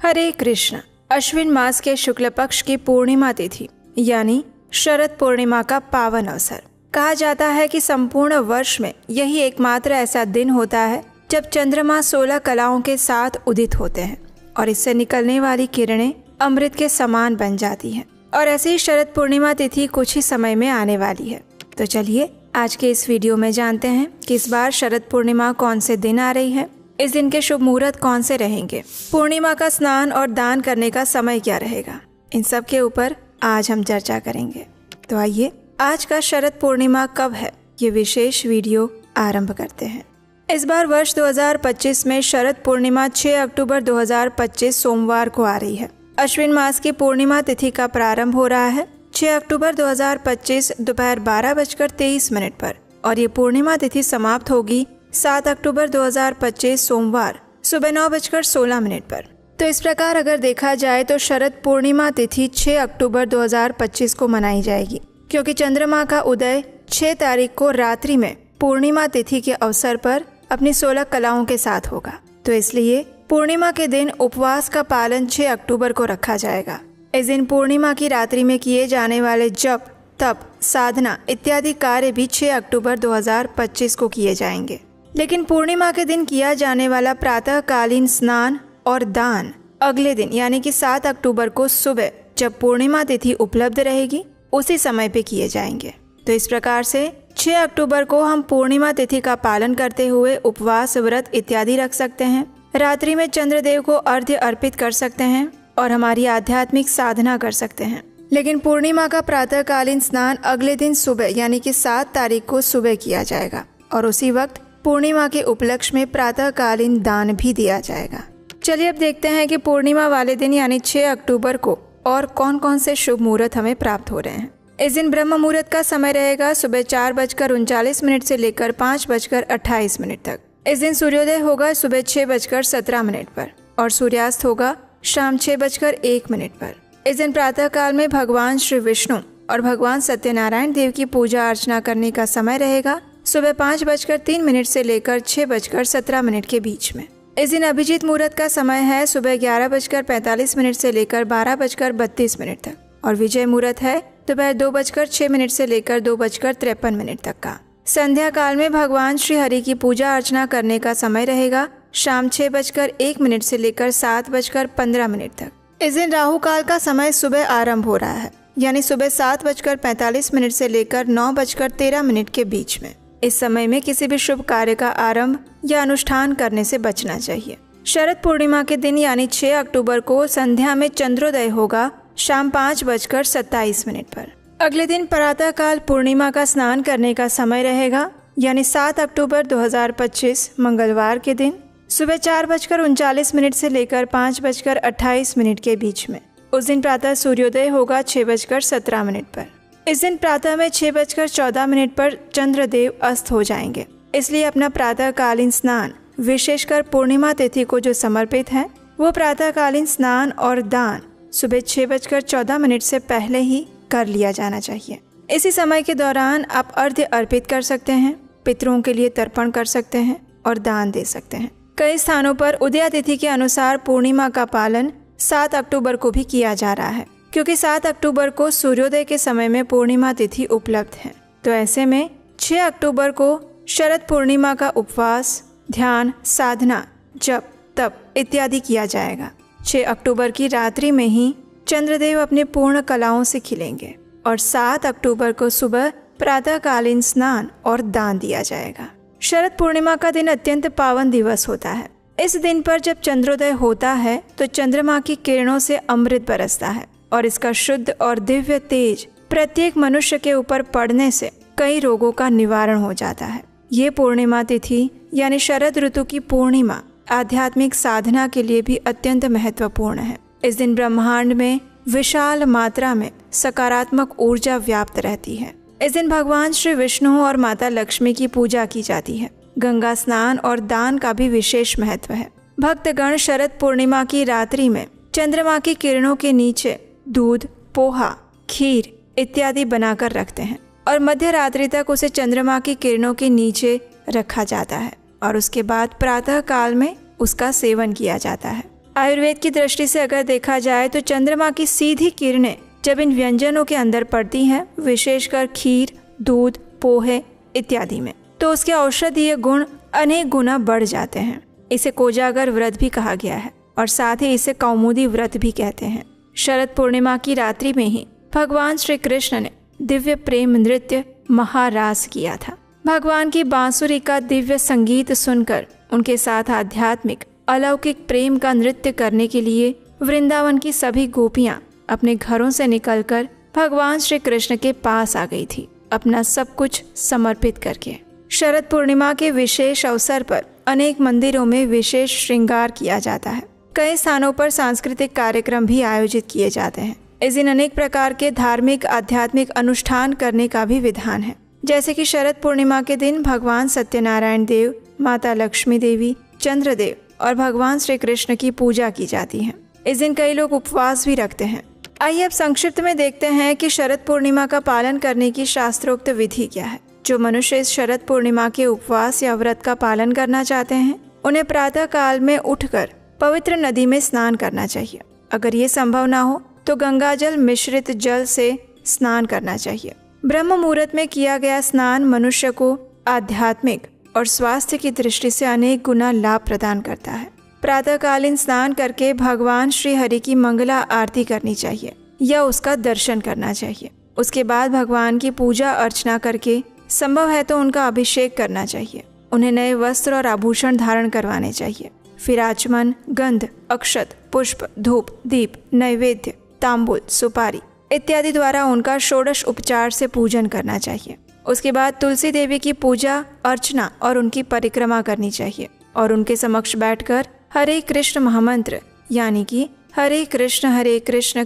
हरे कृष्ण। अश्विन मास के शुक्ल पक्ष की पूर्णिमा तिथि यानी शरद पूर्णिमा का पावन अवसर। कहा जाता है कि संपूर्ण वर्ष में यही एकमात्र ऐसा दिन होता है जब चंद्रमा 16 कलाओं के साथ उदित होते हैं और इससे निकलने वाली किरणें अमृत के समान बन जाती हैं। और ऐसे ही शरद पूर्णिमा तिथि कुछ ही समय में आने वाली है। तो चलिए आज के इस वीडियो में जानते हैं कि इस बार शरद पूर्णिमा कौन से दिन आ रही है, इस दिन के शुभ मुहूर्त कौन से रहेंगे, पूर्णिमा का स्नान और दान करने का समय क्या रहेगा, इन सब के ऊपर आज हम चर्चा करेंगे। तो आइए आज का शरद पूर्णिमा कब है, ये विशेष वीडियो आरंभ करते हैं। इस बार वर्ष 2025 में शरद पूर्णिमा 6 अक्टूबर 2025 सोमवार को आ रही है। अश्विन मास की पूर्णिमा तिथि का प्रारंभ हो रहा है 6 अक्टूबर 2025 दोपहर 12:23 पर और ये पूर्णिमा तिथि समाप्त होगी 7 अक्टूबर 2025 सोमवार सुबह 9:16 पर। तो इस प्रकार अगर देखा जाए तो शरद पूर्णिमा तिथि 6 अक्टूबर 2025 को मनाई जाएगी, क्योंकि चंद्रमा का उदय 6 तारीख को रात्रि में पूर्णिमा तिथि के अवसर पर अपनी 16 कलाओं के साथ होगा। तो इसलिए पूर्णिमा के दिन उपवास का पालन 6 अक्टूबर को रखा जाएगा। इस दिन पूर्णिमा की रात्रि में किए जाने वाले जप, तप, साधना इत्यादि कार्य भी 6 अक्टूबर 2025 को किए जाएंगे। लेकिन पूर्णिमा के दिन किया जाने वाला प्रातःकालीन स्नान और दान अगले दिन यानी कि 7 अक्टूबर को सुबह जब पूर्णिमा तिथि उपलब्ध रहेगी उसी समय पे किए जाएंगे। तो इस प्रकार से 6 अक्टूबर को हम पूर्णिमा तिथि का पालन करते हुए उपवास, व्रत इत्यादि रख सकते हैं। रात्रि में चंद्रदेव को अर्घ्य अर्पित कर सकते हैं और हमारी आध्यात्मिक साधना कर सकते हैं। लेकिन पूर्णिमा का प्रातःकालीन स्नान अगले दिन सुबह यानी कि 7 तारीख को सुबह किया जाएगा और उसी वक्त पूर्णिमा के उपलक्ष्य में प्रातःकालीन दान भी दिया जाएगा। चलिए अब देखते हैं कि पूर्णिमा वाले दिन यानी 6 अक्टूबर को और कौन कौन से शुभ मुहूर्त हमें प्राप्त हो रहे हैं। इस दिन ब्रह्म मुहूर्त का समय रहेगा सुबह 4:39 से लेकर 5:28 तक। इस दिन सूर्योदय होगा सुबह 6:17 पर और सूर्यास्त होगा शाम 6:01 पर। इस दिन प्रातः काल में भगवान श्री विष्णु और भगवान सत्यनारायण देव की पूजा अर्चना करने का समय रहेगा सुबह 5:03 से लेकर 6:17 के बीच में। इस दिन अभिजीत मुहूर्त का समय है सुबह 11:45 से लेकर 12:32 तक और विजय मुहूर्त है दोपहर 2:06 से लेकर 2:53 तक का। संध्या काल में भगवान श्री हरि की पूजा अर्चना करने का समय रहेगा शाम 6:01 से लेकर 7:15 तक। इस दिन राहु काल का समय सुबह आरंभ हो रहा है यानी सुबह 7:45 से लेकर 9:13 के बीच में। इस समय में किसी भी शुभ कार्य का आरंभ या अनुष्ठान करने से बचना चाहिए। शरद पूर्णिमा के दिन यानी 6 अक्टूबर को संध्या में चंद्रोदय होगा शाम 5:27 पर। अगले दिन प्रातः काल पूर्णिमा का स्नान करने का समय रहेगा यानी 7 अक्टूबर 2025 मंगलवार के दिन सुबह 4:39 से लेकर 5:28 के बीच में। उस दिन प्रातः सूर्योदय होगा 6:17 पर। इस दिन प्रातः में 6:14 पर चंद्रदेव अस्त हो जाएंगे, इसलिए अपना प्रातःकालीन स्नान विशेषकर पूर्णिमा तिथि को जो समर्पित है वो प्रातःकालीन स्नान और दान सुबह 6:14 से पहले ही कर लिया जाना चाहिए। इसी समय के दौरान आप अर्घ्य अर्पित कर सकते हैं, पितरों के लिए तर्पण कर सकते हैं और दान दे सकते हैं। कई स्थानों पर उदया तिथि के अनुसार पूर्णिमा का पालन 7 अक्टूबर को भी किया जा रहा है, क्योंकि 7 अक्टूबर को सूर्योदय के समय में पूर्णिमा तिथि उपलब्ध है। तो ऐसे में 6 अक्टूबर को शरद पूर्णिमा का उपवास, ध्यान, साधना, जप, तप इत्यादि किया जाएगा। 6 अक्टूबर की रात्रि में ही चंद्रदेव अपने पूर्ण कलाओं से खिलेंगे और 7 अक्टूबर को सुबह प्रातःकालीन स्नान और दान दिया जाएगा। शरद पूर्णिमा का दिन अत्यंत पावन दिवस होता है। इस दिन पर जब चंद्रोदय होता है तो चंद्रमा की किरणों से अमृत बरसता है और इसका शुद्ध और दिव्य तेज प्रत्येक मनुष्य के ऊपर पड़ने से कई रोगों का निवारण हो जाता है। ये पूर्णिमा तिथि यानी शरद ऋतु की पूर्णिमा आध्यात्मिक साधना के लिए भी अत्यंत महत्वपूर्ण है। इस दिन ब्रह्मांड में विशाल मात्रा में सकारात्मक ऊर्जा व्याप्त रहती है। इस दिन भगवान श्री विष्णु और माता लक्ष्मी की पूजा की जाती है। गंगा स्नान और दान का भी विशेष महत्व है। भक्तगण शरद पूर्णिमा की रात्रि में चंद्रमा की किरणों के नीचे दूध, पोहा, खीर इत्यादि बनाकर रखते हैं और मध्य रात्रि तक उसे चंद्रमा की किरणों के नीचे रखा जाता है और उसके बाद प्रातः काल में उसका सेवन किया जाता है। आयुर्वेद की दृष्टि से अगर देखा जाए तो चंद्रमा की सीधी किरणें जब इन व्यंजनों के अंदर पड़ती हैं, विशेषकर खीर, दूध, पोहे इत्यादि में, तो उसके औषधीय गुण अनेक गुना बढ़ जाते हैं। इसे कोजागर व्रत भी कहा गया है और साथ ही इसे कौमुदी व्रत भी कहते हैं। शरद पूर्णिमा की रात्रि में ही भगवान श्री कृष्ण ने दिव्य प्रेम नृत्य महारास किया था। भगवान की बांसुरी का दिव्य संगीत सुनकर उनके साथ आध्यात्मिक अलौकिक प्रेम का नृत्य करने के लिए वृंदावन की सभी गोपियां अपने घरों से निकलकर भगवान श्री कृष्ण के पास आ गई थी, अपना सब कुछ समर्पित करके। शरद पूर्णिमा के विशेष अवसर पर अनेक मंदिरों में विशेष श्रृंगार किया जाता है। कई स्थानों पर सांस्कृतिक कार्यक्रम भी आयोजित किए जाते हैं। इस दिन अनेक प्रकार के धार्मिक आध्यात्मिक अनुष्ठान करने का भी विधान है। जैसे कि शरद पूर्णिमा के दिन भगवान सत्यनारायण देव, माता लक्ष्मी देवी, चंद्रदेव और भगवान श्री कृष्ण की पूजा की जाती है। इस दिन कई लोग उपवास भी रखते हैं। आइए अब संक्षिप्त में देखते हैं कि शरद पूर्णिमा का पालन करने की शास्त्रोक्त विधि क्या है। जो मनुष्य इस शरद पूर्णिमा के उपवास या व्रत का पालन करना चाहते हैं, उन्हें प्रातः काल में उठकर पवित्र नदी में स्नान करना चाहिए। अगर ये संभव ना हो तो गंगा जल मिश्रित जल से स्नान करना चाहिए। ब्रह्म मुहूर्त में किया गया स्नान मनुष्य को आध्यात्मिक और स्वास्थ्य की दृष्टि से अनेक गुना लाभ प्रदान करता है। प्रातःकालीन स्नान करके भगवान श्री हरि की मंगला आरती करनी चाहिए या उसका दर्शन करना चाहिए। उसके बाद भगवान की पूजा अर्चना करके संभव है तो उनका अभिषेक करना चाहिए। उन्हें नए वस्त्र और आभूषण धारण करवाने चाहिए। फिर आचमन, गंध, अक्षत, पुष्प, धूप, दीप, नैवेद्य, तांबूल, सुपारी इत्यादि द्वारा उनका षोडश उपचार से पूजन करना चाहिए। उसके बाद तुलसी देवी की पूजा अर्चना और उनकी परिक्रमा करनी चाहिए और उनके समक्ष बैठकर हरे कृष्ण महामंत्र यानी कि हरे कृष्ण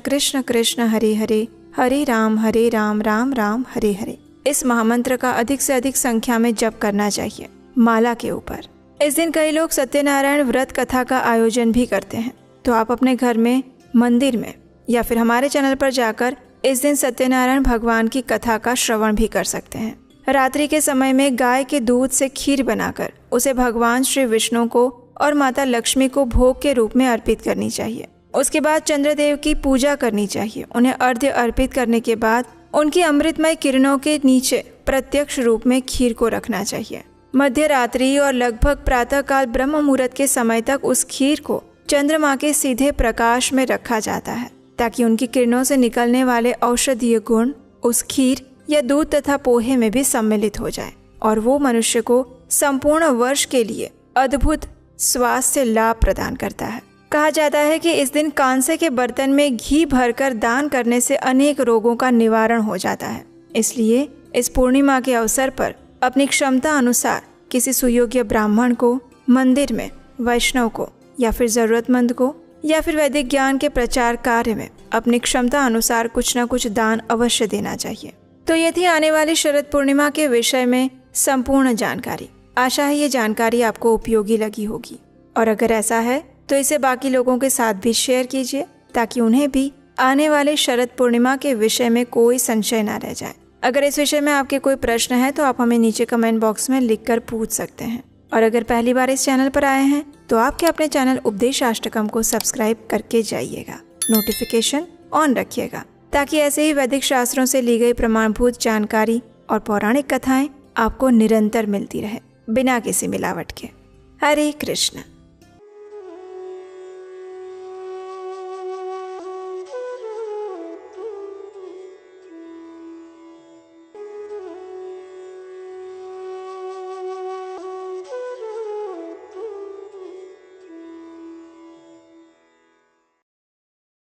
कृष्ण कृष्ण हरे हरे, हरे राम राम राम हरे हरे, इस महामंत्र का अधिक से अधिक संख्या में जप करना चाहिए माला के ऊपर। इस दिन कई लोग सत्यनारायण व्रत कथा का आयोजन भी करते हैं। तो आप अपने घर में, मंदिर में या फिर हमारे चैनल पर जाकर इस दिन सत्यनारायण भगवान की कथा का श्रवण भी कर सकते हैं। रात्रि के समय में गाय के दूध से खीर बनाकर उसे भगवान श्री विष्णु को और माता लक्ष्मी को भोग के रूप में अर्पित करनी चाहिए। उसके बाद चंद्रदेव की पूजा करनी चाहिए। उन्हें अर्घ्य अर्पित करने के बाद उनकी अमृतमय किरणों के नीचे प्रत्यक्ष रूप में खीर को रखना चाहिए। मध्य रात्रि और लगभग प्रातःकाल ब्रह्म मुहूर्त के समय तक उस खीर को चंद्रमा के सीधे प्रकाश में रखा जाता है ताकि उनकी किरणों से निकलने वाले औषधीय गुण उस खीर या दूध तथा पोहे में भी सम्मिलित हो जाए और वो मनुष्य को संपूर्ण वर्ष के लिए अद्भुत स्वास्थ्य लाभ प्रदान करता है। कहा जाता है कि इस दिन कांसे के बर्तन में घी भरकर दान करने से अनेक रोगों का निवारण हो जाता है। इसलिए इस पूर्णिमा के अवसर पर अपनी क्षमता अनुसार किसी सुयोग्य ब्राह्मण को, मंदिर में वैष्णव को या फिर जरूरतमंद को या फिर वैदिक ज्ञान के प्रचार कार्य में अपनी क्षमता अनुसार कुछ न कुछ दान अवश्य देना चाहिए। तो ये थी आने वाली शरद पूर्णिमा के विषय में संपूर्ण जानकारी। आशा है ये जानकारी आपको उपयोगी लगी होगी और अगर ऐसा है तो इसे बाकी लोगों के साथ भी शेयर कीजिए ताकि उन्हें भी आने वाले शरद पूर्णिमा के विषय में कोई संशय न रह जाए। अगर इस विषय में आपके कोई प्रश्न है तो आप हमें नीचे कमेंट बॉक्स में लिखकर पूछ सकते हैं। और अगर पहली बार इस चैनल पर आए हैं तो आपके अपने चैनल उपदेशाष्टकम को सब्सक्राइब करके जाइएगा, नोटिफिकेशन ऑन रखिएगा ताकि ऐसे ही वैदिक शास्त्रों से ली गई प्रमाणभूत जानकारी और पौराणिक कथाएं आपको निरंतर मिलती रहे बिना किसी मिलावट के। हरे कृष्ण।